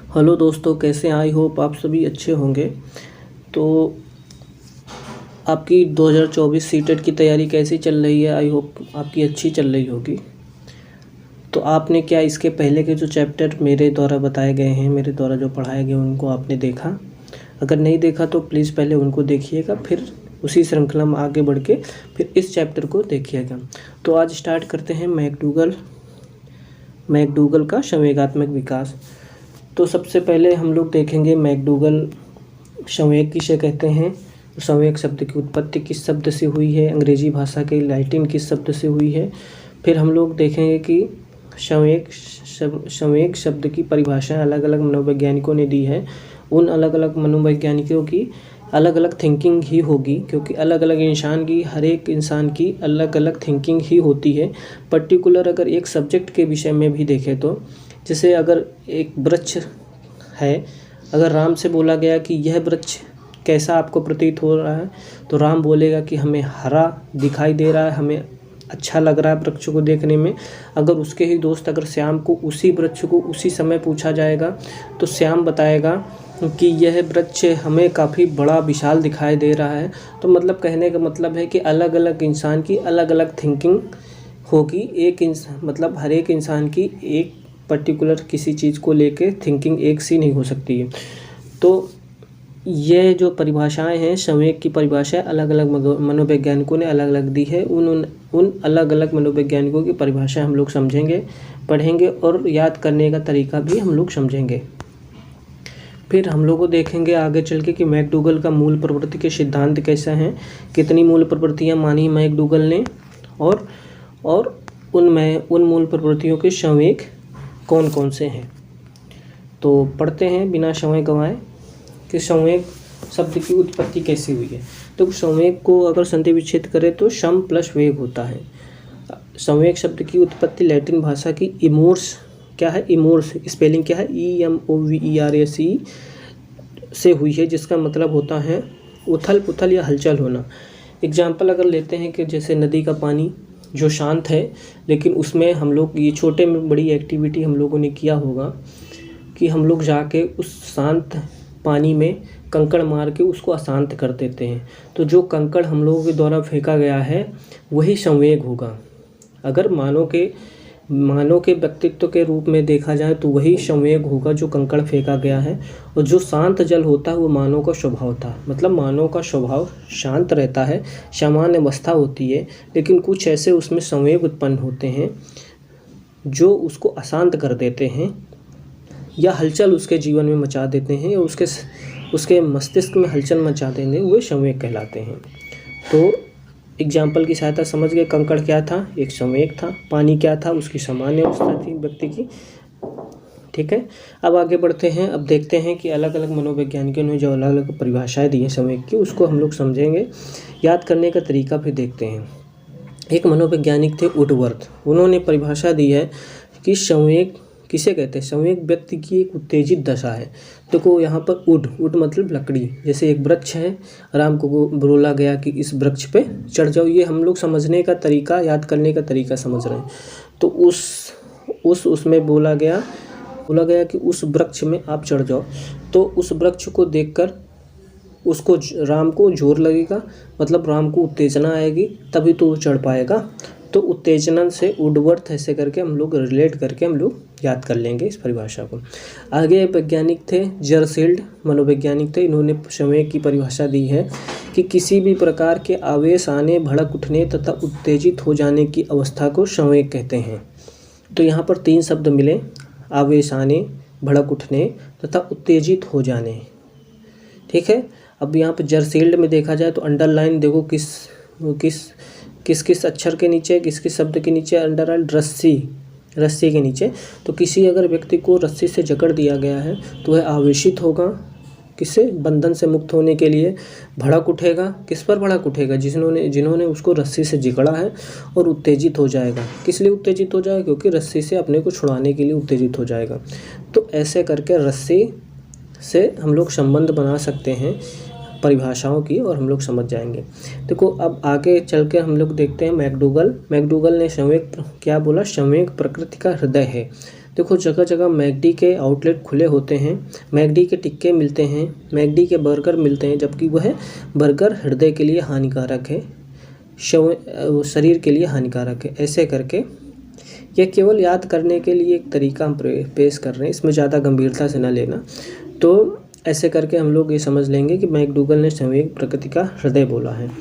Hello दोस्तों, कैसे हैं? आई होप आप सभी अच्छे होंगे। तो आपकी 2024 सीटेट की तैयारी कैसी चल रही है? आई होप आपकी अच्छी चल रही होगी। तो आपने क्या इसके पहले के जो चैप्टर मेरे द्वारा बताए गए हैं, मेरे द्वारा जो पढ़ाए गए उनको आपने देखा? अगर नहीं देखा तो प्लीज़ पहले उनको देखिएगा, फिर उसी श्रृंखला में आगे बढ़ के फिर इस चैप्टर को देखिएगा। तो आज स्टार्ट करते हैं मैकडूगल का संवेगात्मक विकास। तो सबसे पहले हम लोग देखेंगे मैकडूगल संवेग किसे कहते हैं, संवेग शब्द की उत्पत्ति किस शब्द से हुई है, अंग्रेजी भाषा के लैटिन किस शब्द से हुई है। फिर हम लोग देखेंगे कि संवेग शब्द की परिभाषाएं अलग अलग मनोवैज्ञानिकों ने दी है। उन अलग अलग मनोवैज्ञानिकों की अलग अलग थिंकिंग ही होगी, क्योंकि अलग अलग हर एक इंसान की अलग अलग थिंकिंग ही होती है। पर्टिकुलर अगर एक सब्जेक्ट के विषय में भी देखें तो जैसे अगर एक वृक्ष है, अगर राम से बोला गया कि यह वृक्ष कैसा आपको प्रतीत हो रहा है, तो राम बोलेगा कि हमें हरा दिखाई दे रहा है, हमें अच्छा लग रहा है वृक्ष को देखने में। अगर उसके ही दोस्त अगर श्याम को उसी वृक्ष को उसी समय पूछा जाएगा तो श्याम बताएगा कि यह वृक्ष हमें काफ़ी बड़ा विशाल दिखाई दे रहा है। तो मतलब कहने का मतलब है कि अलग अलग इंसान की अलग अलग थिंकिंग होगी। मतलब हर एक इंसान की एक पर्टिकुलर किसी चीज़ को लेके थिंकिंग एक सी नहीं हो सकती है। तो ये जो परिभाषाएं हैं, संवेग की परिभाषाएं अलग अलग मनोवैज्ञानिकों ने अलग अलग दी है। उन अलग अलग मनोवैज्ञानिकों की परिभाषाएं हम लोग समझेंगे, पढ़ेंगे और याद करने का तरीका भी हम लोग समझेंगे। फिर हम लोग देखेंगे आगे चल के कि मैकडूगल का मूल प्रवृत्ति के सिद्धांत कैसा हैं, कितनी मूल प्रवृत्तियाँ मानी मैकडूगल ने, और उन मूल प्रवृत्तियों के संवेग कौन कौन से हैं। तो पढ़ते हैं बिना समय गंवाए कि संवेग शब्द की उत्पत्ति कैसे हुई है। तो संवेग को अगर संधि विच्छेद करें तो सम प्लस वेग होता है। संवेग शब्द की उत्पत्ति लैटिन भाषा की इमोर्स, क्या है इमोर्स, स्पेलिंग क्या है EMOVERS से हुई है, जिसका मतलब होता है उथल पुथल या हलचल होना। एग्जाम्पल अगर लेते हैं कि जैसे नदी का पानी जो शांत है, लेकिन उसमें हम लोग ये छोटे में बड़ी एक्टिविटी हम लोगों ने किया होगा कि हम लोग जाके उस शांत पानी में कंकड़ मार के उसको अशांत कर देते हैं। तो जो कंकड़ हम लोगों के द्वारा फेंका गया है वही संवेग होगा। अगर मानव के व्यक्तित्व के रूप में देखा जाए तो वही संवेग होगा जो कंकड़ फेंका गया है। और जो शांत जल होता है वो मानव का स्वभाव था, मतलब मानव का स्वभाव शांत रहता है, सामान्य अवस्था होती है, लेकिन कुछ ऐसे उसमें संवेग उत्पन्न होते हैं जो उसको अशांत कर देते हैं या हलचल उसके जीवन में मचा देते हैं, या उसके मस्तिष्क में हलचल मचा देंगे, वो संवेग कहलाते हैं। तो एग्जाम्पल की सहायता समझ गए, कंकड़ क्या था, एक संवेग था, पानी क्या था, उसकी सामान्य अवस्था थी व्यक्ति की। ठीक है, अब आगे बढ़ते हैं। अब देखते हैं कि अलग अलग मनोवैज्ञानिकों ने जो अलग अलग परिभाषाएं दी हैं संवेग की, उसको हम लोग समझेंगे, याद करने का तरीका भी देखते हैं। एक मनोवैज्ञानिक थे वुडवर्थ, उन्होंने परिभाषा दी है कि संवेग किसे कहते हैं। संवेग व्यक्ति की एक उत्तेजित दशा है। देखो यहाँ पर वुड मतलब लकड़ी, जैसे एक वृक्ष है, राम को बोला गया कि इस वृक्ष पे चढ़ जाओ, ये हम लोग समझने का तरीका, याद करने का तरीका समझ रहे हैं। तो उसमें बोला गया कि उस वृक्ष में आप चढ़ जाओ। तो उस वृक्ष को देखकर उसको राम को जोर लगेगा, मतलब राम को उत्तेजना आएगी, तभी तो वो चढ़ पाएगा। तो उत्तेजन से वुडवर्थ ऐसे करके हम लोग रिलेट करके हम लोग याद कर लेंगे इस परिभाषा को। आगे वैज्ञानिक थे जरसील्ड, मनोवैज्ञानिक थे, इन्होंने संवेग की परिभाषा दी है कि किसी भी प्रकार के आवेश आने, भड़क उठने तथा उत्तेजित हो जाने की अवस्था को संवेग कहते हैं। तो यहाँ पर 3 शब्द मिले, आवेश आने, भड़क उठने तथा उत्तेजित हो जाने। ठीक है, अब यहाँ पर जरसील्ड में देखा जाए तो अंडरलाइन देखो किस अक्षर के नीचे, किस शब्द के नीचे अंडरलाइन, रस्सी के नीचे। तो किसी अगर व्यक्ति को रस्सी से जकड़ दिया गया है तो वह आवेशित होगा, किससे, बंधन से मुक्त होने के लिए। भड़क उठेगा, किस पर भड़क उठेगा, जिन्होंने उसको रस्सी से जकड़ा है, और उत्तेजित हो जाएगा। किस लिए उत्तेजित हो जाएगा, क्योंकि रस्सी से अपने को छुड़ाने के लिए उत्तेजित हो जाएगा। तो ऐसे करके रस्सी से हम लोग संबंध बना सकते हैं परिभाषाओं की, और हम लोग समझ जाएंगे। देखो अब आगे चल के हम लोग देखते हैं मैकडूगल ने संवेग क्या बोला, संवेग प्रकृति का हृदय है। देखो जगह जगह मैकडी के आउटलेट खुले होते हैं, मैकडी के टिक्के मिलते हैं, मैकडी के बर्गर मिलते हैं, जबकि वह बर्गर हृदय के लिए हानिकारक है, शरीर के लिए हानिकारक है। ऐसे करके यह केवल याद करने के लिए एक तरीका हम पेश कर रहे हैं, इसमें ज़्यादा गंभीरता से ना लेना। तो ऐसे करके हम लोग ये समझ लेंगे कि मैकडूगल ने संवेग प्रकृति का हृदय बोला है।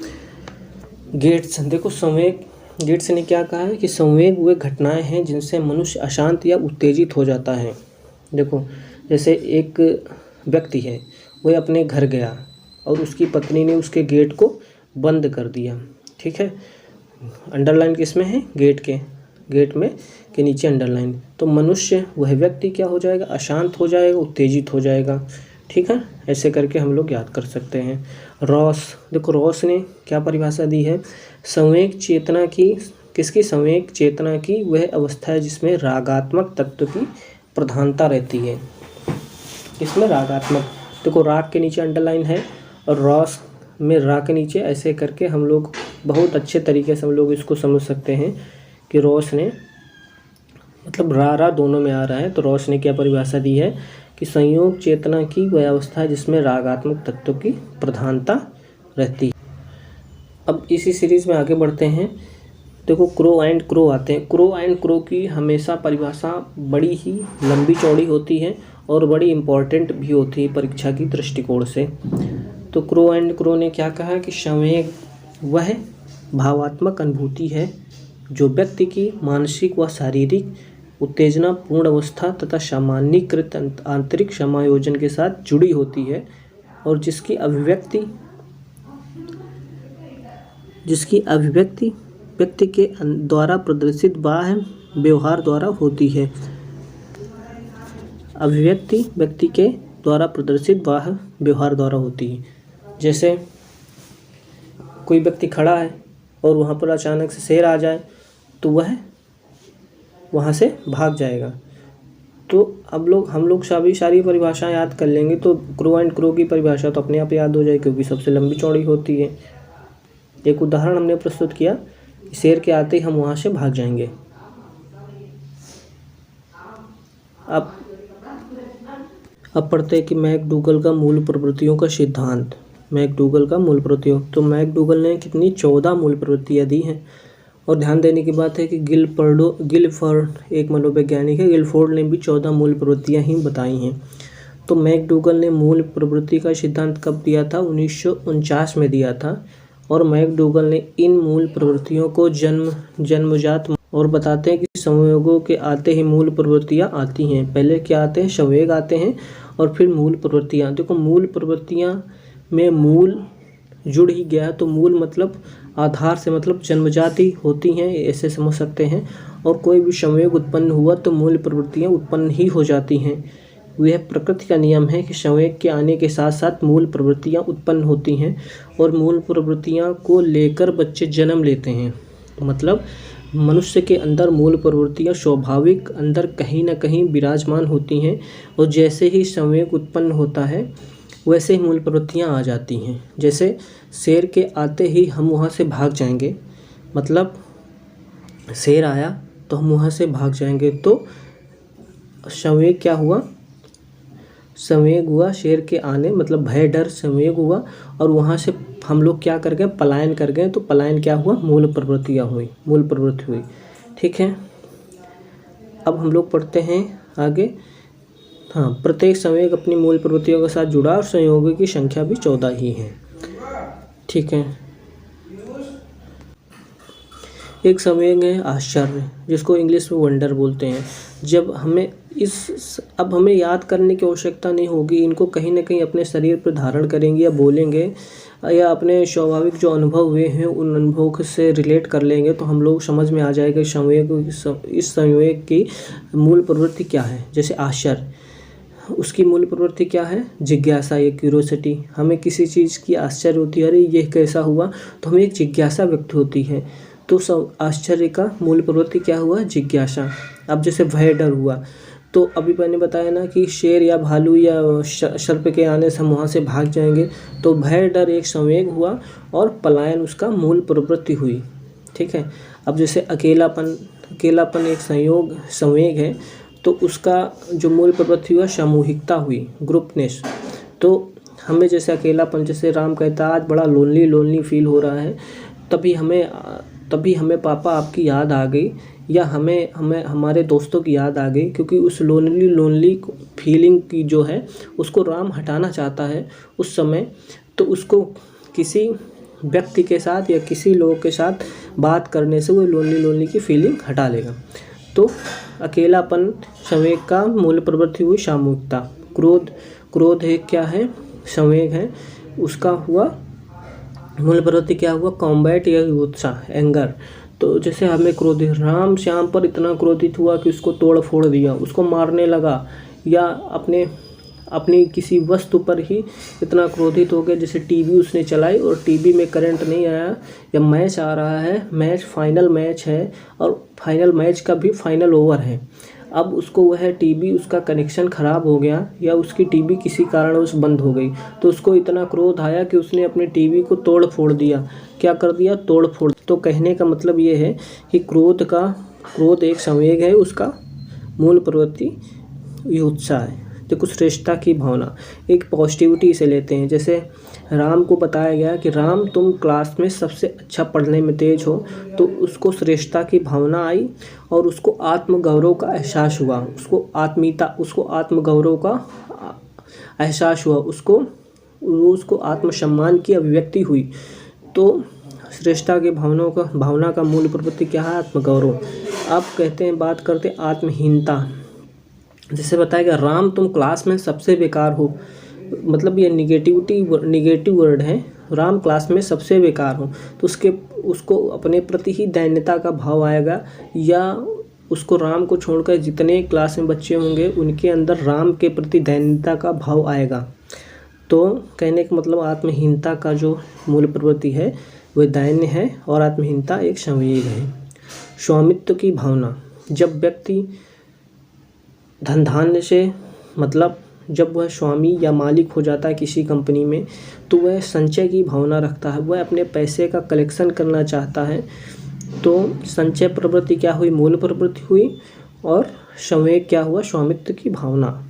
गेट्स, देखो संवेग, गेट्स ने क्या कहा है कि संवेग वे घटनाएं हैं जिनसे मनुष्य अशांत या उत्तेजित हो जाता है। देखो जैसे एक व्यक्ति है, वह अपने घर गया और उसकी पत्नी ने उसके गेट को बंद कर दिया, ठीक है, अंडरलाइन किस में है, गेट में के नीचे अंडरलाइन। तो मनुष्य, वह व्यक्ति क्या हो जाएगा, अशांत हो जाएगा, उत्तेजित हो जाएगा, ठीक है। ऐसे करके हम लोग याद कर सकते हैं। रॉस, देखो रॉस ने क्या परिभाषा दी है, संवेग चेतना की, किसकी, संवेग चेतना की वह अवस्था है जिसमें रागात्मक तत्व की प्रधानता रहती है। इसमें रागात्मक, देखो राग के नीचे अंडरलाइन है और रॉस में रा के नीचे, ऐसे करके हम लोग बहुत अच्छे तरीके से हम लोग इसको समझ सकते हैं कि रॉस ने, मतलब रा दोनों में आ रहा है, तो रॉस ने क्या परिभाषा दी है कि संयोग चेतना की वह अवस्था है जिसमें रागात्मक तत्व की प्रधानता रहती है। अब इसी सीरीज़ में आगे बढ़ते हैं। देखो क्रो एंड क्रो आते हैं। क्रो एंड क्रो की हमेशा परिभाषा बड़ी ही लंबी चौड़ी होती है और बड़ी इम्पॉर्टेंट भी होती है परीक्षा की दृष्टिकोण से। तो क्रो एंड क्रो ने क्या कहा कि संवेग वह भावात्मक अनुभूति है जो व्यक्ति की मानसिक व शारीरिक उत्तेजना पूर्ण अवस्था तथा सामान्यीकृत आंतरिक समायोजन के साथ जुड़ी होती है और जिसकी अभिव्यक्ति व्यक्ति के द्वारा प्रदर्शित बाह्य व्यवहार द्वारा होती है। अभिव्यक्ति व्यक्ति के द्वारा प्रदर्शित बाह्य व्यवहार द्वारा होती है। जैसे कोई व्यक्ति खड़ा है और वहाँ पर अचानक से शेर आ जाए तो वह वहाँ से भाग जाएगा। तो अब हम लोग सारी परिभाषाएं याद कर लेंगे तो क्रो एंड क्रो की परिभाषा तो अपने आप याद हो जाए क्योंकि सबसे लंबी चौड़ी होती है। एक उदाहरण हमने प्रस्तुत किया, शेर के आते ही हम वहाँ से भाग जाएंगे। अब पढ़ते हैं कि मैकडूगल का मूल प्रवृत्तियों का सिद्धांत। मैकडूगल का मूल प्रवृत्तियों, तो मैकडूगल ने कितनी 14 मूल प्रवृत्तियाँ दी हैं। और ध्यान देने की बात है कि गिलफोर्ड एक मनोवैज्ञानिक है, गिलफोर्ड ने भी 14 मूल प्रवृत्तियाँ ही बताई हैं। तो मैकडूगल ने मूल प्रवृत्ति का सिद्धांत कब दिया था, 1949 में दिया था। और मैकडूगल ने इन मूल प्रवृत्तियों को जन्मजात और बताते हैं कि संवेगों के आते ही मूल प्रवृत्तियाँ आती हैं। पहले क्या आते हैं, संवेग आते हैं और फिर मूल प्रवृत्तियाँ। देखो मूल प्रवृत्तियाँ में मूल जुड़ ही गया, तो मूल मतलब आधार से, मतलब जन्मजात ही होती हैं, ऐसे समझ सकते हैं। और कोई भी संवेग उत्पन्न हुआ तो मूल प्रवृत्तियाँ उत्पन्न ही हो जाती हैं। यह प्रकृति का नियम है कि संवेग के आने के साथ साथ मूल प्रवृत्तियाँ उत्पन्न होती हैं और मूल प्रवृत्तियाँ को लेकर बच्चे जन्म लेते हैं। मतलब मनुष्य के अंदर मूल प्रवृत्तियाँ स्वाभाविक अंदर कहीं ना कहीं विराजमान होती हैं और जैसे ही संवेग उत्पन्न होता है वैसे ही मूल प्रवृत्तियाँ आ जाती हैं। जैसे शेर के आते ही हम वहाँ से भाग जाएंगे, मतलब शेर आया तो हम वहाँ से भाग जाएंगे, तो संवेग क्या हुआ, संवेग हुआ शेर के आने, मतलब भय डर संवेग हुआ और वहाँ से हम लोग क्या कर गए, पलायन कर गए। तो पलायन क्या हुआ, मूल प्रवृत्ति हुई, ठीक है। अब हम लोग पढ़ते हैं आगे। हाँ, प्रत्येक संवेग अपनी मूल प्रवृत्तियों के साथ जुड़ा और संयोगों की संख्या भी 14 ही है, ठीक है। एक संवेग है आश्चर्य, जिसको इंग्लिश में वंडर बोलते हैं। अब हमें याद करने की आवश्यकता नहीं होगी, इनको कहीं ना कहीं अपने शरीर पर धारण करेंगे या बोलेंगे या अपने स्वाभाविक जो अनुभव हुए हैं उन अनुभवों से रिलेट कर लेंगे तो हम लोग समझ में आ जाएगा इस संवेग की मूल प्रवृत्ति क्या है। जैसे आश्चर्य, उसकी मूल प्रवृत्ति क्या है, जिज्ञासा, एक क्यूरोसिटी। हमें किसी चीज़ की आश्चर्य होती है, अरे ये कैसा हुआ, तो हमें एक जिज्ञासा व्यक्त होती है। तो आश्चर्य का मूल प्रवृत्ति क्या हुआ, जिज्ञासा। अब जैसे भय डर हुआ, तो अभी मैंने बताया ना कि शेर या भालू या सर्प के आने से हम वहाँ से भाग जाएंगे, तो भय डर एक संवेग हुआ और पलायन उसका मूल प्रवृत्ति हुई, ठीक है। अब जैसे अकेलापन एक संवेग है, तो उसका जो मूल प्रवृत्ति हुआ सामूहिकता हुई, ग्रुपनेस। तो हमें जैसे अकेलापन, जैसे राम कहता है आज बड़ा लोनली फील हो रहा है, तभी हमें पापा आपकी याद आ गई, या हमें हमें हमारे दोस्तों की याद आ गई, क्योंकि उस लोनली फीलिंग की जो है उसको राम हटाना चाहता है उस समय। तो उसको किसी व्यक्ति के साथ या किसी लोग के साथ बात करने से वो लोनली की फीलिंग हटा लेगा। तो अकेलापन संवेग का मूल प्रवृत्ति हुई सामूहिकता। क्रोध है क्या है, संवेग है, उसका हुआ मूल प्रवृत्ति क्या हुआ, कॉम्बैट या उत्साह, एंगर। तो जैसे हमें क्रोधित, राम श्याम पर इतना क्रोधित हुआ कि उसको तोड़ फोड़ दिया, उसको मारने लगा, या अपनी किसी वस्तु पर ही इतना क्रोधित हो गया, जैसे टीवी उसने चलाई और टीवी में करंट नहीं आया, या मैच आ रहा है, फाइनल मैच है और फाइनल मैच का भी फाइनल ओवर है, अब उसको वह टीवी, उसका कनेक्शन ख़राब हो गया या उसकी टीवी किसी कारणवश बंद हो गई, तो उसको इतना क्रोध आया कि उसने अपने टीवी को तोड़ फोड़ दिया। क्या कर दिया, तोड़ फोड़। तो कहने का मतलब ये है कि क्रोध एक संवेग है, उसका मूल प्रवृत्ति उत्साह है। देखो श्रेष्ठता की भावना, एक पॉजिटिविटी से लेते हैं। जैसे राम को बताया गया कि राम तुम क्लास में सबसे अच्छा पढ़ने में तेज हो, तो उसको श्रेष्ठता की भावना आई और उसको आत्मगौरव का एहसास हुआ, उसको आत्मगौरव का एहसास हुआ, उसको आत्मसम्मान की अभिव्यक्ति हुई। तो श्रेष्ठता की भावना का मूल प्रवृत्ति क्या है, आत्मगौरव। अब बात करते हैं आत्महीनता। जैसे बताया गया राम तुम क्लास में सबसे बेकार हो, मतलब ये निगेटिव वर्ड है, राम क्लास में सबसे बेकार हो, तो उसको अपने प्रति ही दैन्यता का भाव आएगा, या उसको राम को छोड़कर जितने क्लास में बच्चे होंगे उनके अंदर राम के प्रति दैन्यता का भाव आएगा। तो कहने का मतलब आत्महीनता का जो मूल प्रवृत्ति है वह दैन्य है और आत्महीनता एक संवेग है। स्वामित्व की भावना, जब व्यक्ति धन से मतलब जब वह स्वामी या मालिक हो जाता है किसी कंपनी में, तो वह संचय की भावना रखता है, वह अपने पैसे का कलेक्शन करना चाहता है। तो संचय प्रवृत्ति क्या हुई, मूल प्रवृत्ति हुई, और संवेग क्या हुआ, स्वामित्व की भावना।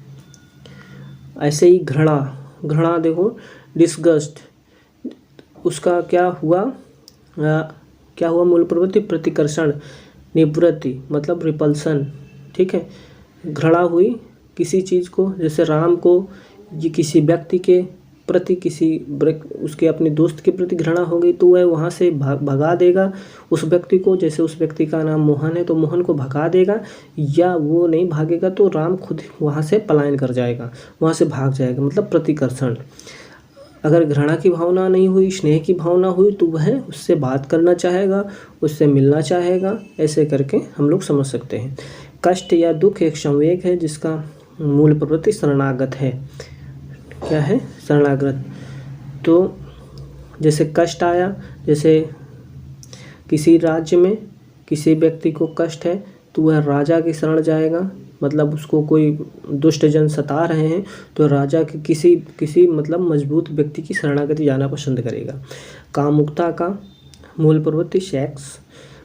ऐसे ही घृणा देखो, डिस्गस्ट, उसका क्या हुआ मूल प्रवृत्ति, प्रतिकर्षण, निवृत्ति मतलब रिपल्सन, ठीक है। घृणा हुई किसी चीज़ को, जैसे राम को ये किसी व्यक्ति के प्रति उसके अपने दोस्त के प्रति घृणा हो गई, तो वह वहाँ से भगा देगा उस व्यक्ति को। जैसे उस व्यक्ति का नाम मोहन है तो मोहन को भगा देगा, या वो नहीं भागेगा तो राम खुद वहाँ से पलायन कर जाएगा, वहाँ से भाग जाएगा, मतलब प्रतिकर्षण। अगर घृणा की भावना नहीं हुई, स्नेह की भावना हुई, तो वह उससे बात करना चाहेगा, उससे मिलना चाहेगा। ऐसे करके हम लोग समझ सकते हैं। कष्ट या दुख एक संवेग है जिसका मूल प्रवृत्ति शरणागत है। क्या है, शरणागत। तो जैसे कष्ट आया, जैसे किसी राज्य में किसी व्यक्ति को कष्ट है तो वह राजा की शरण जाएगा, मतलब उसको कोई दुष्ट जन सता रहे हैं तो राजा के किसी मतलब मजबूत व्यक्ति की शरणागति जाना पसंद करेगा। कामुकता का मूल प्रवृत्ति सेक्स,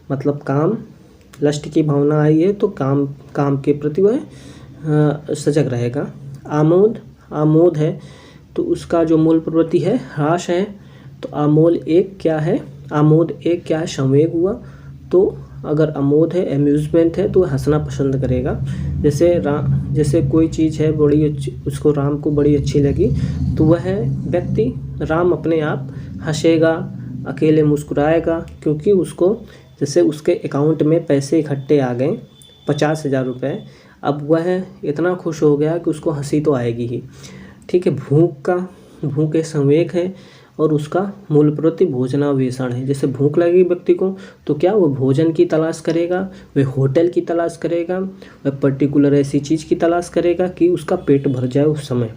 मतलब काम, लस्ट की भावना आई है तो काम के प्रति वह सजग रहेगा। आमोद है तो उसका जो मूल प्रवृत्ति है ह्रास है, तो आमोद एक क्या है, संवेग हुआ। तो अगर आमोद है, एम्यूजमेंट है, तो हंसना पसंद करेगा। जैसे कोई चीज़ है बड़ी अच्छी, उसको राम को बड़ी अच्छी लगी, तो वह व्यक्ति राम अपने आप हंसेगा, अकेले मुस्कुराएगा, क्योंकि उसको जैसे उसके अकाउंट में पैसे इकट्ठे आ गए 50,000 रुपये, अब वह इतना खुश हो गया कि उसको हंसी तो आएगी ही, ठीक है। भूख एक संवेग है और उसका मूल प्रवृत्ति भोजनावेशण है। जैसे भूख लगी व्यक्ति को तो क्या वो भोजन की तलाश करेगा, वह होटल की तलाश करेगा, वह पर्टिकुलर ऐसी चीज़ की तलाश करेगा कि उसका पेट भर जाए उस समय।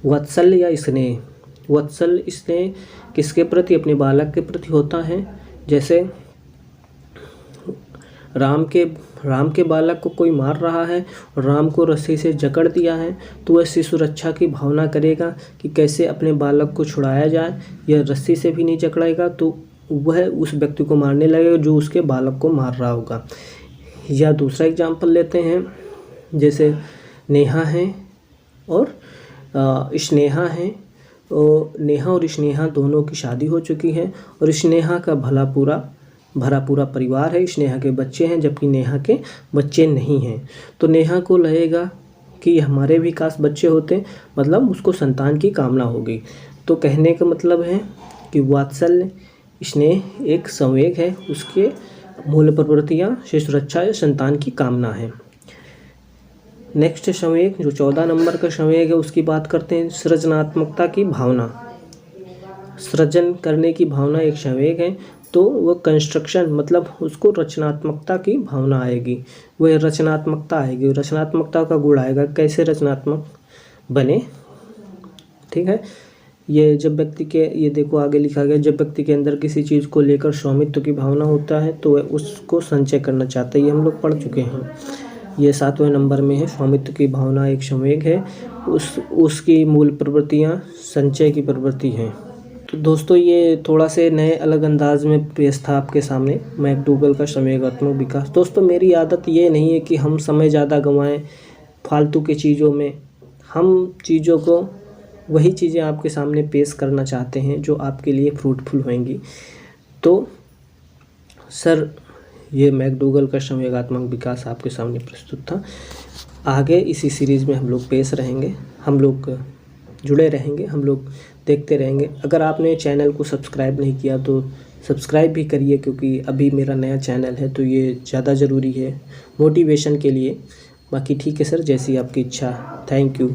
वात्सल्य या स्नेह किसके प्रति, अपने बालक के प्रति होता है। जैसे राम के बालक को कोई मार रहा है और राम को रस्सी से जकड़ दिया है, तो वह शिशु रक्षा की भावना करेगा कि कैसे अपने बालक को छुड़ाया जाए, या रस्सी से भी नहीं जकड़ेगा तो वह उस व्यक्ति को मारने लगेगा जो उसके बालक को मार रहा होगा। या दूसरा एग्जाम्पल लेते हैं, जैसे नेहा है और स्नेहा है। और नेहा और स्नेहा दोनों की शादी हो चुकी है और स्नेहा का भरा पूरा परिवार है। स्नेहा के बच्चे हैं जबकि नेहा के बच्चे नहीं हैं। तो नेहा को लगेगा कि हमारे भी काश बच्चे होते, मतलब उसको संतान की कामना होगी। तो कहने का मतलब है कि वात्सल्य स्नेह एक संवेग है, उसके मूल प्रवृत्तियाँ से सुरक्षा या संतान की कामना है। नेक्स्ट संवेग जो 14 नंबर का संवेग है उसकी बात करते हैं। सृजनात्मकता की भावना, सृजन करने की भावना एक संवेग है। तो वह कंस्ट्रक्शन मतलब उसको रचनात्मकता की भावना आएगी, वह रचनात्मकता आएगी, रचनात्मकता का गुण आएगा। कैसे रचनात्मक बने, ठीक है। ये जब व्यक्ति के, ये देखो आगे लिखा गया, जब व्यक्ति के अंदर किसी चीज़ को लेकर स्वामित्व की भावना होता है तो वह उसको संचय करना चाहता है। ये हम लोग पढ़ चुके हैं, ये 7वें नंबर में है। स्वामित्व की भावना एक संवेग है, उसकी मूल प्रवृत्तियाँ संचय की प्रवृत्ति हैं। तो दोस्तों ये थोड़ा से नए अलग अंदाज में पेश था आपके सामने मैकडूगल का संवेगात्मक विकास। दोस्तों मेरी आदत ये नहीं है कि हम समय ज़्यादा गंवाएं फालतू की चीज़ों में। हम चीज़ों को, वही चीज़ें आपके सामने पेश करना चाहते हैं जो आपके लिए फ्रूटफुल होंगी। तो सर ये मैकडूगल का संवेगात्मक विकास आपके सामने प्रस्तुत था। आगे इसी सीरीज़ में हम लोग पेश रहेंगे, हम लोग जुड़े रहेंगे, हम लोग देखते रहेंगे। अगर आपने चैनल को सब्सक्राइब नहीं किया तो सब्सक्राइब भी करिए, क्योंकि अभी मेरा नया चैनल है तो ये ज़्यादा ज़रूरी है मोटिवेशन के लिए। बाकी ठीक है सर, जैसी आपकी इच्छा। Thank you.